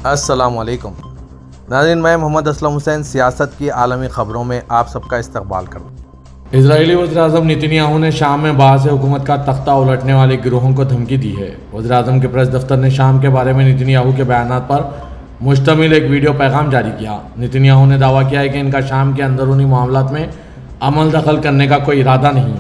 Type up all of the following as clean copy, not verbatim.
السلام علیکم ناظرین، میں محمد اسلم حسین سیاست کی عالمی خبروں میں آپ سب کا استقبال کرتا ہوں۔ اسرائیلی وزیراعظم نتنیاہو نے شام میں باعث حکومت کا تختہ الٹنے والے گروہوں کو دھمکی دی ہے۔ وزیراعظم کے پریس دفتر نے شام کے بارے میں نتنیاہو کے بیانات پر مشتمل ایک ویڈیو پیغام جاری کیا۔ نتنیاہو نے دعویٰ کیا ہے کہ ان کا شام کے اندرونی معاملات میں عمل دخل کرنے کا کوئی ارادہ نہیں۔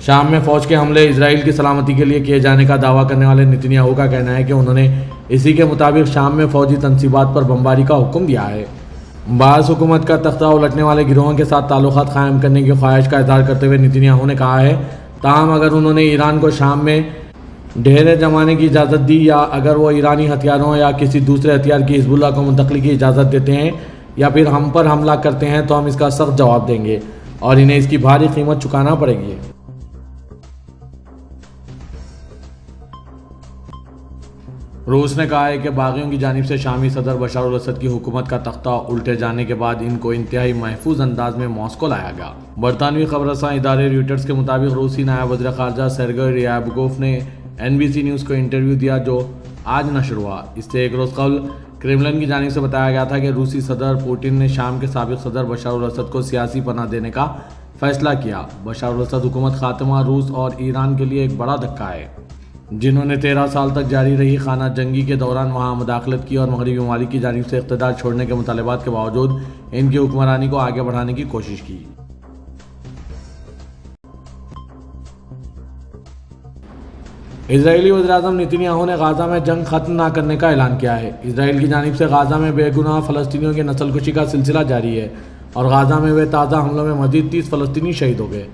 شام میں فوج کے حملے اسرائیل کی سلامتی کے لیے کیے جانے کا دعویٰ کرنے والے نتنیاہو کا کہنا ہے کہ انہوں نے اسی کے مطابق شام میں فوجی تنصیبات پر بمباری کا حکم دیا ہے۔ بعض حکومت کا تختہ الٹنے والے گروہوں کے ساتھ تعلقات قائم کرنے کی خواہش کا اظہار کرتے ہوئے نتنیاہو نے کہا ہے، تاہم اگر انہوں نے ایران کو شام میں ڈھیرے جمانے کی اجازت دی یا اگر وہ ایرانی ہتھیاروں یا کسی دوسرے ہتھیار کی حزب اللہ کو منتقلی کی اجازت دیتے ہیں یا پھر ہم پر حملہ کرتے ہیں تو ہم اس کا سخت جواب دیں گے اور انہیں اس کی بھاری قیمت چکانا پڑے گی۔ روس نے کہا ہے کہ باغیوں کی جانب سے شامی صدر بشار الاسد کی حکومت کا تختہ الٹے جانے کے بعد ان کو انتہائی محفوظ انداز میں ماسکو لایا گیا۔ برطانوی خبر رساں ادارے رویٹرز کے مطابق روسی نائب وزیر خارجہ سرگئی ریابکوف نے NBC نیوز کو انٹرویو دیا جو آج نشر ہوا۔ اس سے ایک روز قبل کرملن کی جانب سے بتایا گیا تھا کہ روسی صدر پوٹن نے شام کے سابق صدر بشار الاسد کو سیاسی پناہ دینے کا فیصلہ کیا۔ بشار الاسد حکومت خاتمہ روس اور ایران کے لیے ایک بڑا دھکا ہے، جنہوں نے 13 سال تک جاری رہی خانہ جنگی کے دوران وہاں مداخلت کی اور مغربی ممالک کی جانب سے اقتدار چھوڑنے کے مطالبات کے باوجود ان کی حکمرانی کو آگے بڑھانے کی کوشش کی۔ اسرائیلی وزیراعظم نتنیاہو نے غزہ میں جنگ ختم نہ کرنے کا اعلان کیا ہے۔ اسرائیل کی جانب سے غزہ میں بے گناہ فلسطینیوں کی نسل کشی کا سلسلہ جاری ہے اور غزہ میں ہوئے تازہ حملوں میں مزید 30 فلسطینی شہید ہو گئے۔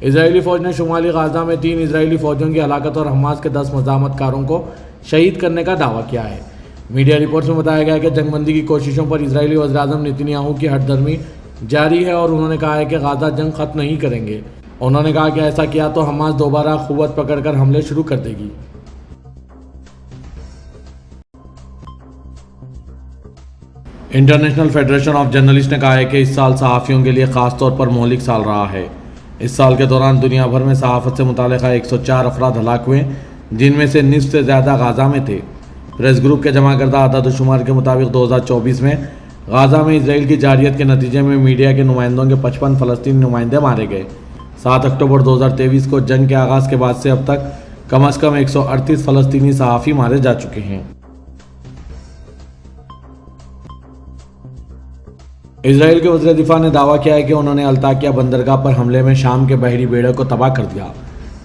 اسرائیلی فوج نے شمالی غزہ میں 3 اسرائیلی فوجیوں کی ہلاکت اور حماس کے 10 مزاحمت کاروں کو شہید کرنے کا دعویٰ کیا ہے۔ میڈیا رپورٹس میں بتایا گیا ہے کہ جنگ بندی کی کوششوں پر اسرائیلی وزیراعظم نتنیاہو کی ہٹ درمی جاری ہے اور انہوں نے کہا ہے کہ غزہ جنگ ختم نہیں کریں گے۔ انہوں نے کہا کہ ایسا کیا تو حماس دوبارہ قوت پکڑ کر حملے شروع کر دے گی۔ انٹرنیشنل فیڈریشن آف جرنلسٹ نے کہا ہے کہ اس سال صحافیوں کے لیے خاص طور پر مہلک سال رہا ہے۔ اس سال کے دوران دنیا بھر میں صحافت سے متعلقہ 104 افراد ہلاک ہوئے، جن میں سے نصف سے زیادہ غزہ میں تھے۔ پریس گروپ کے جمع کردہ اعداد و شمار کے مطابق 2024 میں غزہ میں اسرائیل کی جارحیت کے نتیجے میں میڈیا کے نمائندوں کے 55 فلسطینی نمائندے مارے گئے۔ 7 اکتوبر 2023 کو جنگ کے آغاز کے بعد سے اب تک کم از کم 138 فلسطینی صحافی مارے جا چکے ہیں۔ اسرائیل کے وزیر دفاع نے دعویٰ کیا ہے کہ انہوں نے التاکیہ بندرگاہ پر حملے میں شام کے بحری بیڑے کو تباہ کر دیا۔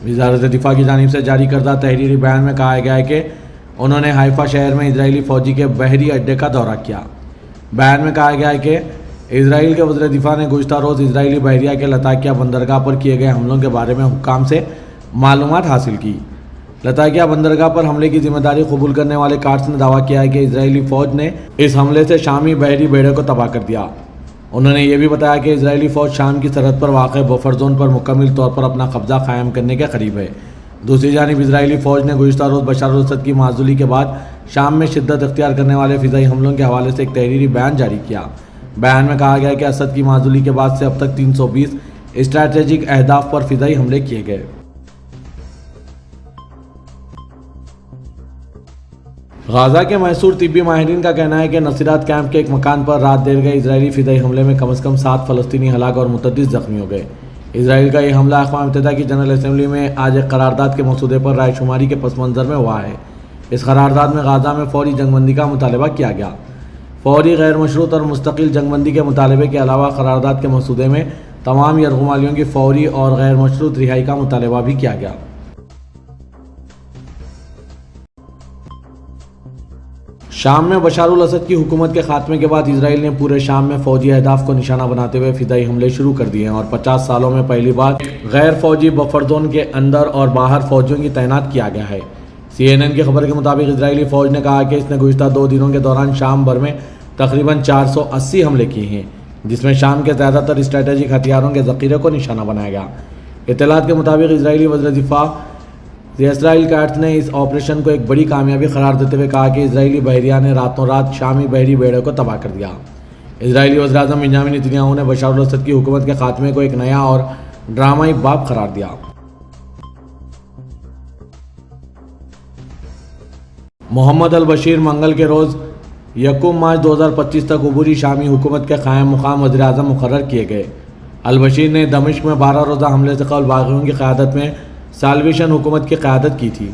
وزارت دفاع کی جانب سے جاری کردہ تحریری بیان میں کہا گیا ہے کہ انہوں نے حیفا شہر میں اسرائیلی فوجی کے بحری اڈے کا دورہ کیا۔ بیان میں کہا گیا ہے کہ اسرائیل کے وزیر دفاع نے گزشتہ روز اسرائیلی بحریہ کے لتاکیہ بندرگاہ پر کیے گئے حملوں کے بارے میں حکام سے معلومات حاصل کی۔ لتاکیہ بندرگاہ پر حملے کی ذمہ داری قبول کرنے والے کارٹس نے دعویٰ کیا ہے کہ اسرائیلی فوج نے اس حملے سے شامی بحری بیڑے کو تباہ کر دیا۔ انہوں نے یہ بھی بتایا کہ اسرائیلی فوج شام کی سرحد پر واقع بفر زون پر مکمل طور پر اپنا قبضہ قائم کرنے کے قریب ہے۔ دوسری جانب اسرائیلی فوج نے گزشتہ روز بشار الاسد کی معزولی کے بعد شام میں شدت اختیار کرنے والے فضائی حملوں کے حوالے سے ایک تحریری بیان جاری کیا۔ بیان میں کہا گیا کہ اسد کی معزولی کے بعد سے اب تک 320 اسٹریٹجک اہداف پر فضائی حملے کیے گئے۔ غزہ کے محصور طبی ماہرین کا کہنا ہے کہ نصیرات کیمپ کے ایک مکان پر رات دیر گئے اسرائیلی فضائی حملے میں کم از کم 7 فلسطینی ہلاک اور متعدد زخمی ہو گئے۔ اسرائیل کا یہ حملہ اقوام متحدہ کی جنرل اسمبلی میں آج ایک قرارداد کے مسودے پر رائے شماری کے پس منظر میں ہوا ہے۔ اس قرارداد میں غزہ میں فوری جنگ بندی کا مطالبہ کیا گیا۔ فوری غیر مشروط اور مستقل جنگ بندی کے مطالبے کے علاوہ قرارداد کے مسودے میں تمام یرغمالیوں کی فوری اور غیر مشروط رہائی کا مطالبہ بھی کیا گیا۔ شام میں بشار الاسد کی حکومت کے خاتمے کے بعد اسرائیل نے پورے شام میں فوجی اہداف کو نشانہ بناتے ہوئے فضائی حملے شروع کر دیے ہیں اور 50 سالوں میں پہلی بار غیر فوجی بفر زون کے اندر اور باہر فوجیوں کی تعینات کیا گیا ہے۔ CNN کی خبر کے مطابق اسرائیلی فوج نے کہا کہ اس نے گزشتہ 2 دنوں کے دوران شام بھر میں تقریباً 480 حملے کیے ہیں، جس میں شام کے زیادہ تر اسٹریٹجک ہتھیاروں کے ذخیرے کو نشانہ بنایا گیا۔ اطلاعات کے مطابق اسرائیلی وزیر دفاع اسرائیل کارٹس نے اس آپریشن کو ایک بڑی کامیابی قرار دیتے ہوئے کہا کہ اسرائیلی بحریہ نے راتوں رات شامی بحری بیڑے کو تباہ کر دیا۔ اسرائیلی وزیراعظم بنیامین نتنیاہو نے بشار الاسد کی حکومت کے خاتمے کو ایک نیا اور ڈرامائی باب قرار دیا۔ محمد البشیر منگل کے روز یکم مارچ 2025 تک عبوری شامی حکومت کے قائم مقام وزیر اعظم مقرر کیے گئے۔ البشیر نے دمشق میں 12 روزہ حملے سے قبل باغیوں کی قیادت میں سالویشن حکومت کی قیادت کی تھی۔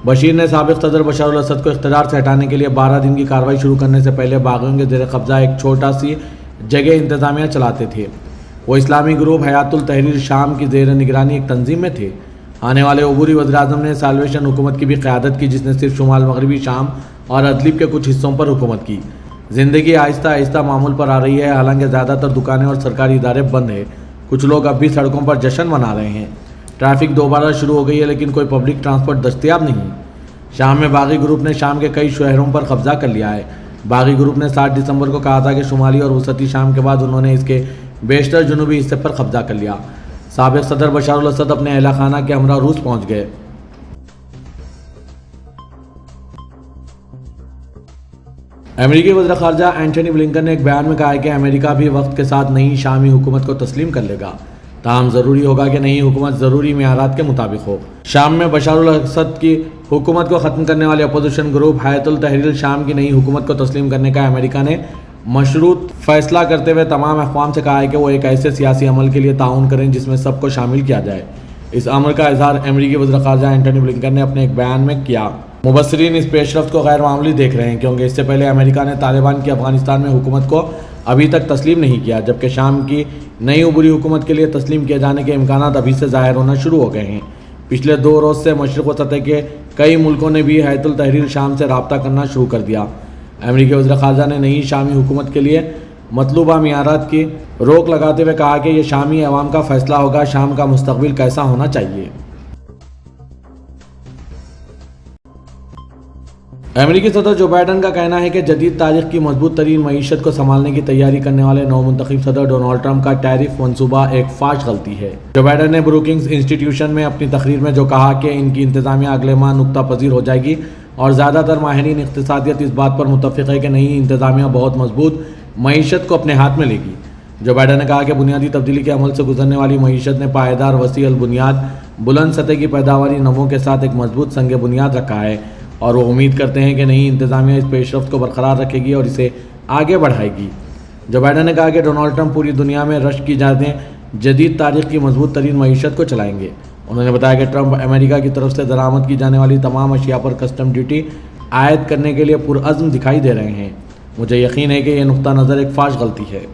بشیر نے سابق صدر بشار الاسد کو اقتدار سے ہٹانے کے لیے 12 دن کی کارروائی شروع کرنے سے پہلے باغیوں کے زیر قبضہ ایک چھوٹا سی جگہ انتظامیہ چلاتے تھے۔ وہ اسلامی گروپ حیات التحریر شام کی زیر نگرانی ایک تنظیم میں تھے۔ آنے والے عبوری وزیر اعظم نے سالویشن حکومت کی بھی قیادت کی، جس نے صرف شمال مغربی شام اور ادلب کے کچھ حصوں پر حکومت کی۔ زندگی آہستہ آہستہ معمول پر آ رہی ہے، حالانکہ زیادہ تر دکانیں اور سرکاری ادارے بند ہیں۔ کچھ لوگ اب بھی سڑکوں پر جشن منا رہے ہیں۔ ٹریفک دوبارہ شروع ہو گئی ہے، لیکن کوئی پبلک ٹرانسپورٹ دستیاب نہیں۔ شام میں باغی گروپ نے شام کے کئی شہروں پر قبضہ کر لیا ہے۔ باغی گروپ نے 7 دسمبر کو کہا تھا کہ شمالی اور وسطی شام کے بعد انہوں نے اس کے بیشتر جنوبی حصے پر قبضہ کر لیا۔ سابق صدر بشار الاسد اپنے اہلِ خانہ کے ہمراہ روس پہنچ گئے۔ امریکی وزیر خارجہ اینٹونی بلنکن نے ایک بیان میں کہا ہے کہ امریکہ بھی وقت کے ساتھ نئی شامی حکومت کو تسلیم کر لے گا، تاہم ضروری ہوگا کہ نئی حکومت ضروری معیارات کے مطابق ہو۔ شام میں بشار الاسد کی حکومت کو ختم کرنے والے اپوزیشن گروپ حیات التحریر شام کی نئی حکومت کو تسلیم کرنے کا امریکہ نے مشروط فیصلہ کرتے ہوئے تمام اقوام سے کہا ہے کہ وہ ایک ایسے سیاسی عمل کے لیے تعاون کریں جس میں سب کو شامل کیا جائے۔ اس امر کا اظہار امریکی وزیر خارجہ اینٹونی بلنکن نے اپنے ایک بیان میں کیا۔ مبصرین اس پیش رفت کو غیر معمولی دیکھ رہے ہیں، کیونکہ اس سے پہلے امریکہ نے طالبان کی افغانستان میں حکومت کو ابھی تک تسلیم نہیں کیا، جبکہ شام کی نئی عبوری حکومت کے لیے تسلیم کیے جانے کے امکانات ابھی سے ظاہر ہونا شروع ہو گئے ہیں۔ پچھلے 2 روز سے مشرق و سطح کے کئی ملکوں نے بھی حیات التحریر شام سے رابطہ کرنا شروع کر دیا۔ امریکی وزیر خارجہ نے نئی شامی حکومت کے لیے مطلوبہ معیارات کی روک لگاتے ہوئے کہا کہ یہ شامی عوام کا فیصلہ ہوگا، شام کا مستقبل کیسا ہونا چاہیے۔ امریکی صدر جو بائیڈن کا کہنا ہے کہ جدید تاریخ کی مضبوط ترین معیشت کو سنبھالنے کی تیاری کرنے والے نو منتخب صدر ڈونلڈ ٹرمپ کا ٹیرف منصوبہ ایک فاش غلطی ہے۔ جو بائیڈن نے بروکنگز انسٹی ٹیوشن میں اپنی تقریر میں جو کہا کہ ان کی انتظامیہ اگلے ماہ نقطہ پذیر ہو جائے گی، اور زیادہ تر ماہرین اقتصادیات اس بات پر متفق ہے کہ نئی انتظامیہ بہت مضبوط معیشت کو اپنے ہاتھ میں لے گی۔ جو بائیڈن نے کہا کہ بنیادی تبدیلی کے عمل سے گزرنے والی معیشت نے پائیدار، وسیع البنیاد، بلند سطح کی پیداواری نمو کے ساتھ ایک مضبوط سنگ بنیاد رکھا ہے، اور وہ امید کرتے ہیں کہ نئی انتظامیہ اس پیش رفت کو برقرار رکھے گی اور اسے آگے بڑھائے گی۔ جو بائیڈن نے کہا کہ ڈونلڈ ٹرمپ پوری دنیا میں رشک کی جانے جدید تاریخ کی مضبوط ترین معیشت کو چلائیں گے۔ انہوں نے بتایا کہ ٹرمپ امریکہ کی طرف سے درآمد کی جانے والی تمام اشیاء پر کسٹم ڈیوٹی عائد کرنے کے لیے پرعزم دکھائی دے رہے ہیں۔ مجھے یقین ہے کہ یہ نقطہ نظر ایک فاش غلطی ہے۔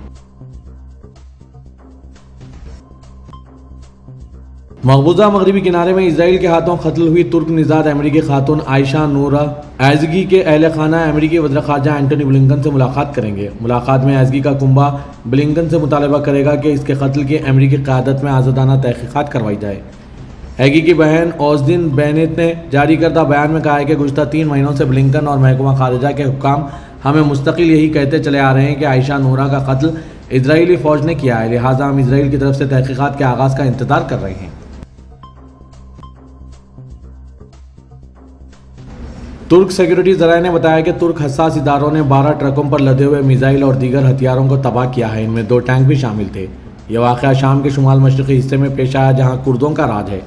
مقبوضہ مغربی کنارے میں اسرائیل کے ہاتھوں قتل ہوئی ترک نژاد امریکی خاتون عائشہ نورہ ایزگی کے اہل خانہ امریکی وزیر خارجہ اینٹونی بلنکن سے ملاقات کریں گے۔ ملاقات میں ایزگی کا کنبہ بلنکن سے مطالبہ کرے گا کہ اس کے قتل کی امریکی قیادت میں آزادانہ تحقیقات کروائی جائے۔ ایگی کی بہن اوزدین بینٹ نے جاری کردہ بیان میں کہا ہے کہ گزشتہ 3 مہینوں سے بلنکن اور محکمہ خارجہ کے حکام ہمیں مستقل یہی کہتے چلے آ رہے ہیں کہ عائشہ نورہ کا قتل اسرائیلی فوج نے کیا ہے، لہٰذا ہم اسرائیل کی طرف سے تحقیقات کے آغاز کا انتظار کر رہے ہیں۔ ترک سیکیورٹی ذرائع نے بتایا کہ ترک حساس اداروں نے 12 ٹرکوں پر لدے ہوئے میزائل اور دیگر ہتھیاروں کو تباہ کیا ہے، ان میں 2 ٹینک بھی شامل تھے۔ یہ واقعہ شام کے شمال مشرقی حصے میں پیش آیا جہاں کردوں کا راج ہے۔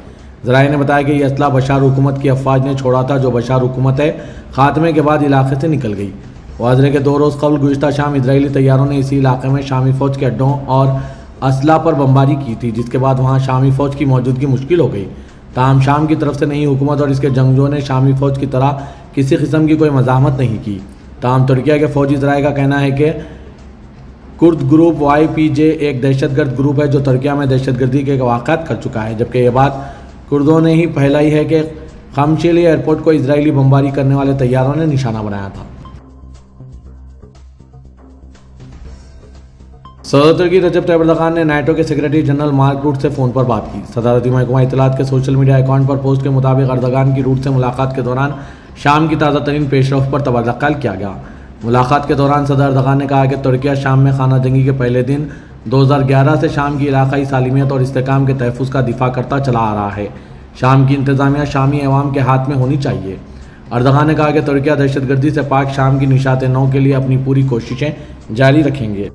ذرائع نے بتایا کہ یہ اسلحہ بشار حکومت کی افواج نے چھوڑا تھا، جو بشار حکومت ہے خاتمے کے بعد علاقے سے نکل گئی۔ واضح ہے کہ 2 روز قبل گزشتہ شام اسرائیلی طیاروں نے اسی علاقے میں شامی فوج کے اڈوں اور اسلحہ پر بمباری کی تھی، جس کے بعد وہاں شامی فوج کی موجودگی مشکل ہو گئی۔ تاہم شام کی طرف سے نئی حکومت اور اس کے جنگجوؤں نے شامی فوج کی طرح کسی قسم کی کوئی مزاحمت نہیں کی۔ تاہم ترکیہ کے فوجی ذرائع کا کہنا ہے کہ کرد گروپ YPJ ایک دہشت گرد گروپ ہے جو ترکیہ میں دہشت گردی کے واقعات کر چکا ہے، جبکہ یہ بات کردوں نے ہی پھیلائی ہے کہ خمشیلی ایئرپورٹ کو اسرائیلی بمباری کرنے والے طیاروں نے نشانہ بنایا تھا۔ صدر ترکی رجب طیب اردوغان نے نیٹو کے سیکرٹری جنرل مارک روٹ سے فون پر بات کی۔ صدارتی محکمہ اطلاعات کے سوشل میڈیا اکاؤنٹ پر پوسٹ کے مطابق اردوغان کی روٹ سے ملاقات کے دوران شام کی تازہ ترین پیش رفت پر تبادلہ خیال کیا گیا۔ ملاقات کے دوران صدر اردوغان نے کہا کہ ترکیہ شام میں خانہ جنگی کے پہلے دن 2011 سے شام کی علاقائی سالمیت اور استحکام کے تحفظ کا دفاع کرتا چلا آ رہا ہے۔ شام کی انتظامیہ شامی عوام کے ہاتھ میں ہونی چاہیے۔ اردوغان نے کہا کہ ترکیہ دہشت گردی سے پاک شام کی نشاط نو کے لیے اپنی پوری کوششیں جاری رکھیں گے۔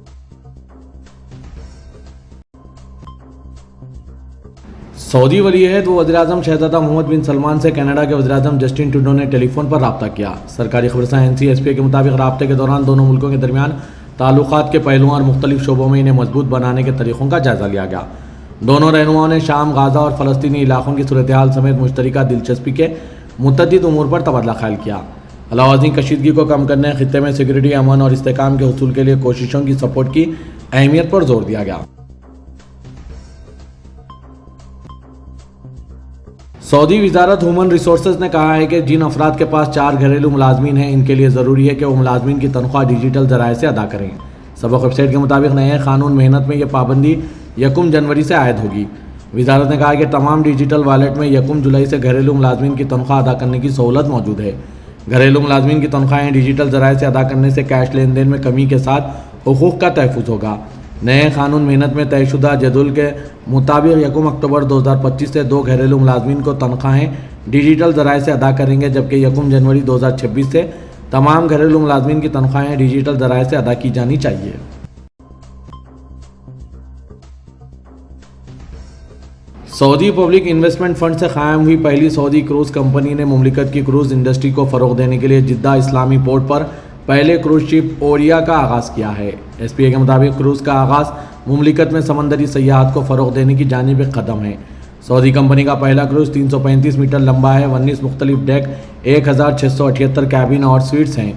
سعودی ولی عہد و وزیراعظم شہزادہ محمد بن سلمان سے کینیڈا کے وزیراعظم جسٹن ٹروڈو نے ٹیلی فون پر رابطہ کیا۔ سرکاری خبرساں NCSP کے مطابق رابطے کے دوران دونوں ملکوں کے درمیان تعلقات کے پہلوؤں اور مختلف شعبوں میں انہیں مضبوط بنانے کے طریقوں کا جائزہ لیا گیا۔ دونوں رہنماؤں نے شام، غازہ اور فلسطینی علاقوں کی صورتحال سمیت مشترکہ دلچسپی کے متعدد امور پر تبادلہ خیال کیا۔ علاوہ ازیں کشیدگی کو کم کرنے، خطے میں سیکورٹی، امن اور استحکام کے حصول کے لیے کوششوں کی سپورٹ کی اہمیت پر زور دیا گیا۔ سعودی وزارت ہیومن ریسورسز نے کہا ہے کہ جن افراد کے پاس 4 گھریلو ملازمین ہیں، ان کے لیے ضروری ہے کہ وہ ملازمین کی تنخواہ ڈیجیٹل ذرائع سے ادا کریں۔ سبق ویب سائٹ کے مطابق نئے قانون محنت میں یہ پابندی 1 جنوری سے عائد ہوگی۔ وزارت نے کہا کہ تمام ڈیجیٹل والیٹ میں 1 جولائی سے گھریلو ملازمین کی تنخواہ ادا کرنے کی سہولت موجود ہے۔ گھریلو ملازمین کی تنخواہیں ڈیجیٹل ذرائع سے ادا کرنے سے کیش لین دین میں کمی کے ساتھ حقوق کا تحفظ ہوگا۔ نئے قانون محنت میں طے شدہ جدول کے مطابق 1 اکتوبر 2025 سے 2 گھریلو ملازمین کو تنخواہیں ڈیجیٹل ذرائع سے ادا کریں گے، جبکہ 1 جنوری 2026 سے تمام گھریلو ملازمین کی تنخواہیں ڈیجیٹل ذرائع سے ادا کی جانی چاہیے۔ سعودی پبلک انویسٹمنٹ فنڈ سے قائم ہوئی پہلی سعودی کروز کمپنی نے مملکت کی کروز انڈسٹری کو فروغ دینے کے لیے جدہ اسلامی پورٹ پر پہلے کروز شپ اوریا کا آغاز کیا ہے۔ SPA کے مطابق کروز کا آغاز مملکت میں سمندری سیاحت کو فروغ دینے کی جانب ایک قدم ہے۔ سعودی کمپنی کا پہلا کروز 335 میٹر لمبا ہے، 19 مختلف ڈیک، 1678 کیبن اور سویٹس ہیں،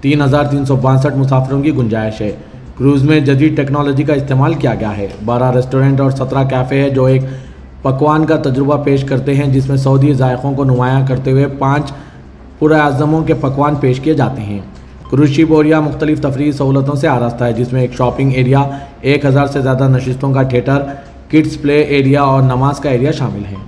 3362 مسافروں کی گنجائش ہے۔ کروز میں جدید ٹیکنالوجی کا استعمال کیا گیا ہے۔ 12 ریسٹورنٹ اور 17 کیفے ہیں جو ایک پکوان کا تجربہ پیش کرتے ہیں، جس میں سعودی ذائقوں کو نمایاں کرتے ہوئے 5 پراعظموں کے پکوان پیش کیے جاتے ہیں۔ کروز شپ اوریا مختلف تفریحی سہولتوں سے آراستہ ہے، جس میں ایک شاپنگ ایریا، 1000 سے زیادہ نشستوں کا تھیٹر، کڈز پلے ایریا اور نماز کا ایریا شامل ہیں۔